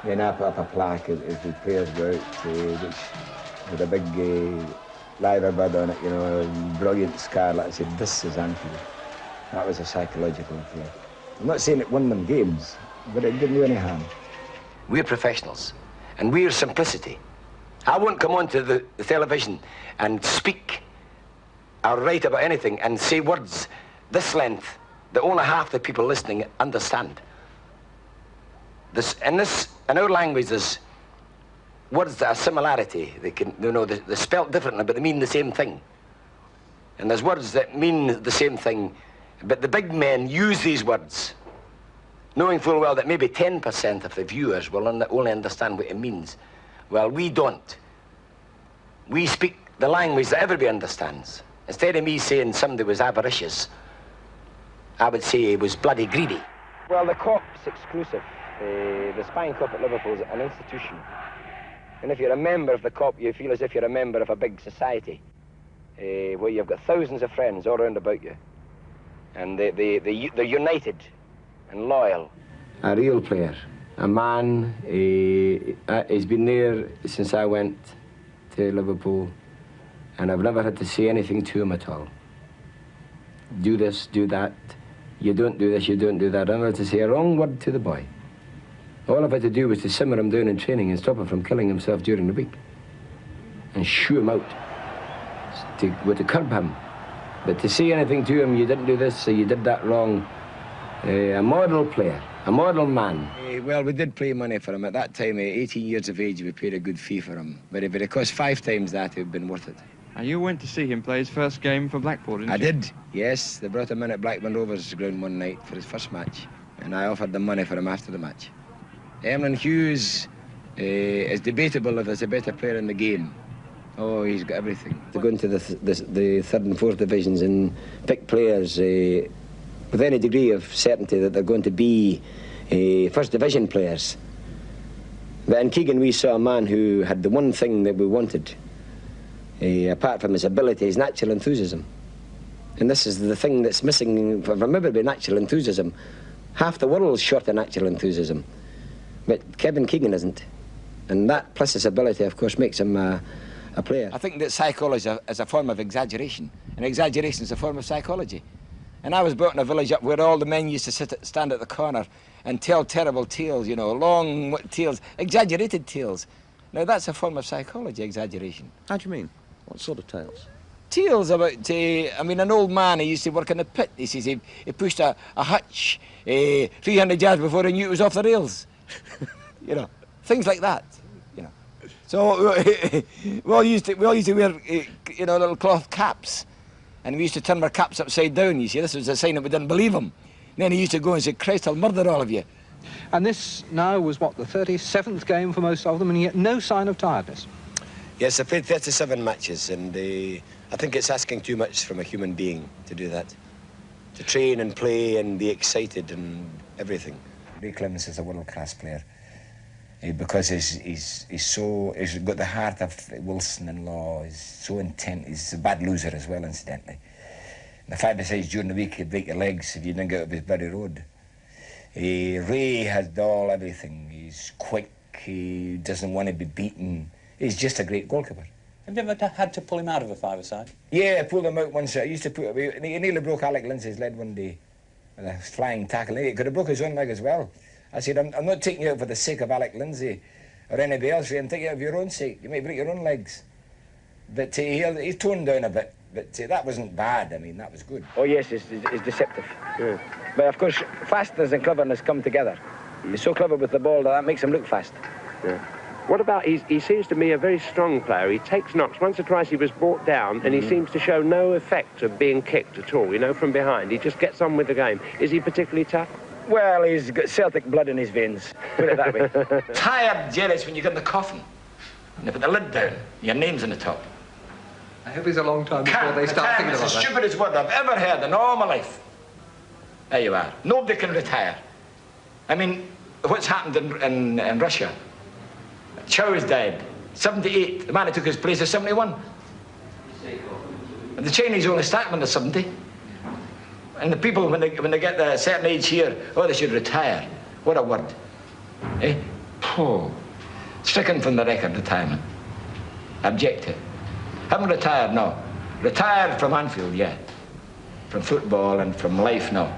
Then I put up a plaque as the players go out, which with a big leather bud on it, you know, a brilliant scarlet. I said, this is Shankly. That was a psychological affair. I'm not saying it won them games, but it didn't do any harm. We're professionals, and we're simplicity. I won't come onto the television and speak or write about anything and say words this length that only half the people listening understand. In our language, there's words that are similarity. They can, you know, they're spelt differently, but they mean the same thing. And there's words that mean the same thing, but the big men use these words, knowing full well that maybe 10% of the viewers will only understand what it means. Well, we don't. We speak the language that everybody understands. Instead of me saying somebody was avaricious, I would say he was bloody greedy. Well, the Cop's exclusive. The Spine Club at Liverpool is an institution. And if you're a member of the Cop, you feel as if you're a member of a big society, where you've got thousands of friends all around about you. And they're united and loyal. A real player, a man, he's been there since I went to Liverpool, and I've never had to say anything to him at all. Do this, do that, you don't do this, you don't do that. I never had to say a wrong word to the boy. All I've had to do was to simmer him down in training and stop him from killing himself during the week. And shoo him out, to curb him. But to say anything to him, you didn't do this, or you did that wrong. A model player, a model man. Well, we did pay money for him. At that time, at 18 years of age, we paid a good fee for him. But if it had cost 5 times that, it would have been worth it. And you went to see him play his first game for Blackpool, didn't you? I did, yes. They brought him in at Blackburn Rovers ground one night for his first match. And I offered them money for him after the match. Emlyn Hughes is debatable if he's a better player in the game. Oh, he's got everything. To go into the third and fourth divisions and pick players with any degree of certainty that they're going to be first division players. But in Keegan, we saw a man who had the one thing that we wanted, apart from his ability, his natural enthusiasm. And this is the thing that's missing from everybody, natural enthusiasm. Half the world's short of natural enthusiasm. But Kevin Keegan isn't. And that, plus his ability, of course, makes him a player. I think that psychology is a form of exaggeration. And exaggeration is a form of psychology. And I was brought in a village up where all the men used to stand at the corner and tell terrible tales, you know, long tales, exaggerated tales. Now, that's a form of psychology, exaggeration. How do you mean? What sort of tales? Tales about, I mean, an old man, he used to work in the pit. He says he pushed a hutch 300 yards before he knew it was off the rails. You know, things like that, you know. So we all used to wear, you know, little cloth caps. And we used to turn our caps upside down, you see. This was a sign that we didn't believe him. And then he used to go and say, Christ, I'll murder all of you. And this now was, what, the 37th game for most of them, and yet no sign of tiredness. Yes, I played 37 matches, and I think it's asking too much from a human being to do that. To train and play and be excited and everything. Ray Clemens is a world-class player because he's got the heart of Wilson and Law. He's so intent. He's a bad loser as well, incidentally. The 5-a-sides during the week, he'd break your legs if you didn't get out of his Bury Road. Ray has everything. He's quick. He doesn't want to be beaten. He's just a great goalkeeper. Have you ever had to pull him out of a 5-a-side? Yeah, I pulled him out once. I used to he nearly broke Alec Lindsay's leg one day with a flying tackle. He could have broke his own leg as well. I said, I'm not taking you out for the sake of Alec Lindsay or anybody else. I'm taking you out for your own sake. You might break your own legs. But he's toned down a bit. But that wasn't bad. I mean, that was good. Oh, yes, it's deceptive. Yeah. But, of course, fastness and cleverness come together. He's so clever with the ball that makes him look fast. Yeah. What about, he seems to me a very strong player. He takes knocks. Once or twice he was brought down and he seems to show no effect of being kicked at all, you know, from behind. He just gets on with the game. Is he particularly tough? Well, he's got Celtic blood in his veins. Put it that way. Tired, jealous when you get in the coffin. And they put the lid down. Your name's on the top. I hope it's a long time before they start thinking about that. It's the stupidest word I've ever heard in all my life. There you are. Nobody can retire. I mean, what's happened in Russia? Chow is dead. 78. The man who took his place is 71. And the Chinese only start when they're 70. And the people, when they get a certain age here, oh, they should retire. What a word. Eh? Oh, stricken from the record, retirement. Objective. Haven't retired, no. Retired from Anfield, yeah. From football and from life, no.